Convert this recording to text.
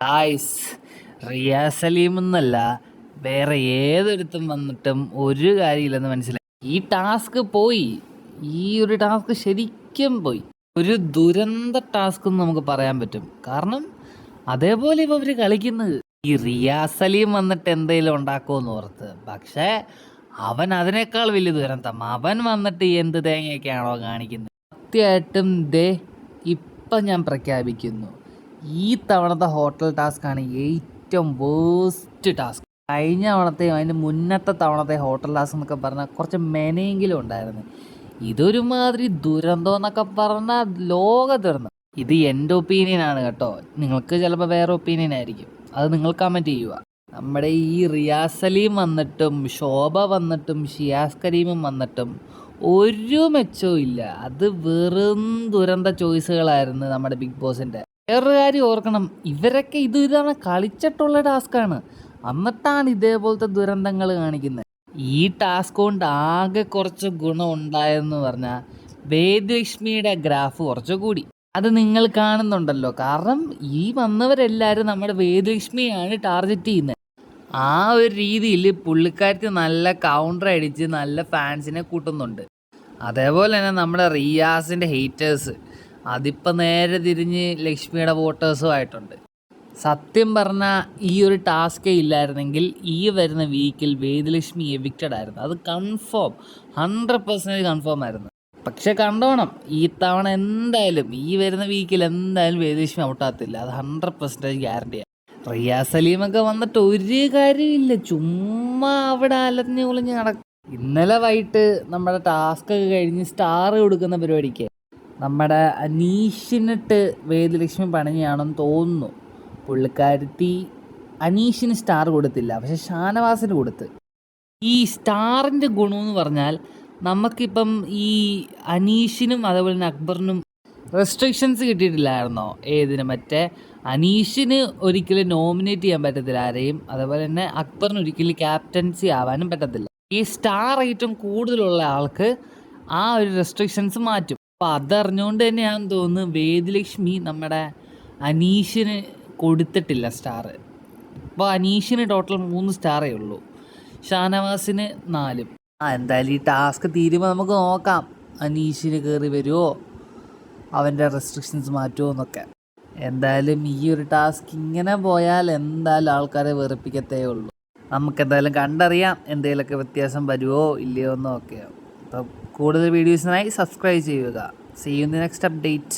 Guys, Riyas Saleem എന്നല്ല, വേറെ ഏതൊരുത്തും വന്നിട്ടും ഒരു കാര്യമില്ലെന്ന് മനസ്സിലായി. ഈ ടാസ്ക് പോയി. ഈ ഒരു ടാസ്ക് ശരിക്കും പോയി. ഒരു ദുരന്ത ടാസ്ക് എന്ന് നമുക്ക് പറയാൻ പറ്റും. കാരണം അതേപോലെ ഇപ്പൊ അവര് കളിക്കുന്നത്. ഈ റിയാസ് സലീം വന്നിട്ട് എന്തെങ്കിലും ഉണ്ടാക്കുമെന്ന് ഓർത്ത്. പക്ഷേ അവൻ അതിനേക്കാൾ വലിയ ദുരന്തം. അവൻ വന്നിട്ട് എന്ത് തേങ്ങയൊക്കെയാണോ കാണിക്കുന്നത്. സത്യമായിട്ടും ഇപ്പം ഞാൻ പ്രഖ്യാപിക്കുന്നു, ഈ തവണത്തെ ഹോട്ടൽ ടാസ്ക്കാണ് ഏറ്റവും വേസ്റ്റ് ടാസ്ക്. കഴിഞ്ഞ തവണത്തെയും അതിൻ്റെ മുന്നത്തെ തവണത്തെ ഹോട്ടൽ ടാസ്ക് എന്നൊക്കെ പറഞ്ഞാൽ കുറച്ച് മെനയെങ്കിലും ഉണ്ടായിരുന്നു. ഇതൊരുമാതിരി ദുരന്തം എന്നൊക്കെ പറഞ്ഞാൽ ലോക ദുരന്തം. ഇത് എൻ്റെ ഒപ്പീനിയനാണ് കേട്ടോ. നിങ്ങൾക്ക് ചിലപ്പോൾ വേറെ ഒപ്പീനിയൻ ആയിരിക്കും. അത് നിങ്ങൾ കമൻറ്റ് ചെയ്യുക. നമ്മുടെ ഈ റിയാസ് സലീം വന്നിട്ടും ശോഭ വന്നിട്ടും ഷിയാസ് കരീമും വന്നിട്ടും ഒരു മെച്ചവും ഇല്ല. അത് വെറും ദുരന്ത ചോയ്സുകളായിരുന്നു നമ്മുടെ ബിഗ് ബോസിൻ്റെ. വേറൊരു കാര്യം ഓർക്കണം, ഇവരൊക്കെ ഇതാണ് കളിച്ചിട്ടുള്ള ടാസ്ക്കാണ്, എന്നിട്ടാണ് ഇതേപോലത്തെ ദുരന്തങ്ങൾ കാണിക്കുന്നത്. ഈ ടാസ്ക് കൊണ്ട് ആകെ കുറച്ച് ഗുണം ഉണ്ടായെന്ന് പറഞ്ഞാൽ വേദലക്ഷ്മിയുടെ ഗ്രാഫ് കുറച്ച് കൂടി. അത് നിങ്ങൾ കാണുന്നുണ്ടല്ലോ. കാരണം ഈ വന്നവരെല്ലാവരും നമ്മുടെ വേദലക്ഷ്മിയാണ് ടാർഗറ്റ് ചെയ്യുന്നത്. ആ ഒരു രീതിയിൽ പുള്ളിക്കാരത്തി നല്ല കൗണ്ടർ അടിച്ച് നല്ല ഫാൻസിനെ കൂട്ടുന്നുണ്ട്. അതേപോലെ തന്നെ നമ്മുടെ റിയാസിൻ്റെ ഹെയ്റ്റേഴ്സ് അതിപ്പോൾ നേരെ തിരിഞ്ഞ് ലക്ഷ്മിയുടെ വോട്ടേഴ്സും ആയിട്ടുണ്ട്. സത്യം പറഞ്ഞാൽ ഈ ഒരു ടാസ്കേ ഇല്ലായിരുന്നെങ്കിൽ ഈ വരുന്ന വീക്കിൽ വേദലക്ഷ്മി എവിക്റ്റഡ് ആയിരുന്നു. അത് കൺഫേം, 100% കൺഫേം ആയിരുന്നു. പക്ഷെ കണ്ടോണം, ഈ തവണ എന്തായാലും ഈ വരുന്ന വീക്കിൽ എന്തായാലും വേദലക്ഷ്മി ഔട്ടാകത്തില്ല. അത് 100% ഗ്യാരണ്ടിയാണ്. റിയാസ് സലീമൊക്കെ വന്നിട്ട് ഒരു കാര്യമില്ല, ചുമ്മാ അവിടെ അലഞ്ഞു ഒളിഞ്ഞ് നടക്കും. ഇന്നലെ വൈകിട്ട് നമ്മുടെ ടാസ്ക് ഒക്കെ കഴിഞ്ഞ് സ്റ്റാർ കൊടുക്കുന്ന പരിപാടിക്ക് നമ്മുടെ അനീഷിനിട്ട് വേദലക്ഷ്മി പണിഞ്ഞാണെന്ന് തോന്നുന്നു. പുള്ളിക്കാരത്തി അനീഷിന് സ്റ്റാർ കൊടുത്തില്ല, പക്ഷെ ഷാനവാസിന് കൊടുത്ത്. ഈ സ്റ്റാറിൻ്റെ ഗുണമെന്ന് പറഞ്ഞാൽ നമുക്കിപ്പം ഈ അനീഷിനും അതേപോലെ തന്നെ അക്ബറിനും റെസ്ട്രിക്ഷൻസ് കിട്ടിയിട്ടില്ലായിരുന്നോ? ഏതിന്, മറ്റേ അനീഷിന് ഒരിക്കലും നോമിനേറ്റ് ചെയ്യാൻ പറ്റത്തില്ല ആരെയും, അതേപോലെ തന്നെ അക്ബറിന് ഒരിക്കലും ക്യാപ്റ്റൻസി ആവാനും പറ്റത്തില്ല. ഈ സ്റ്റാർ റേറ്റും കൂടുതലുള്ള ആൾക്ക് ആ ഒരു റെസ്ട്രിക്ഷൻസ് മാറ്റും. അപ്പോൾ അതറിഞ്ഞുകൊണ്ട് തന്നെയാണെന്ന് തോന്നുന്നു വേദലക്ഷ്മി നമ്മുടെ അനീഷിന് കൊടുത്തിട്ടില്ല സ്റ്റാർ. അപ്പോൾ അനീഷിന് ടോട്ടൽ 3 സ്റ്റാറേ ഉള്ളൂ, ഷാനവാസിന് 4. എന്തായാലും ഈ ടാസ്ക് തീരുമ്പോൾ നമുക്ക് നോക്കാം അനീഷിന് കയറി വരുമോ, അവൻ്റെ റെസ്ട്രിക്ഷൻസ് മാറ്റുമോ എന്നൊക്കെ. എന്തായാലും ഈ ഒരു ടാസ്ക് ഇങ്ങനെ പോയാൽ എന്തായാലും ആൾക്കാരെ വെറുപ്പിക്കത്തേ ഉള്ളൂ. നമുക്കെന്തായാലും കണ്ടറിയാം എന്തെങ്കിലുമൊക്കെ വ്യത്യാസം വരുമോ ഇല്ലയോ എന്നൊക്കെ. അപ്പോൾ കൂടുതൽ വീഡിയോസിനായി സബ്സ്ക്രൈബ് ചെയ്യുക. See you in the next update.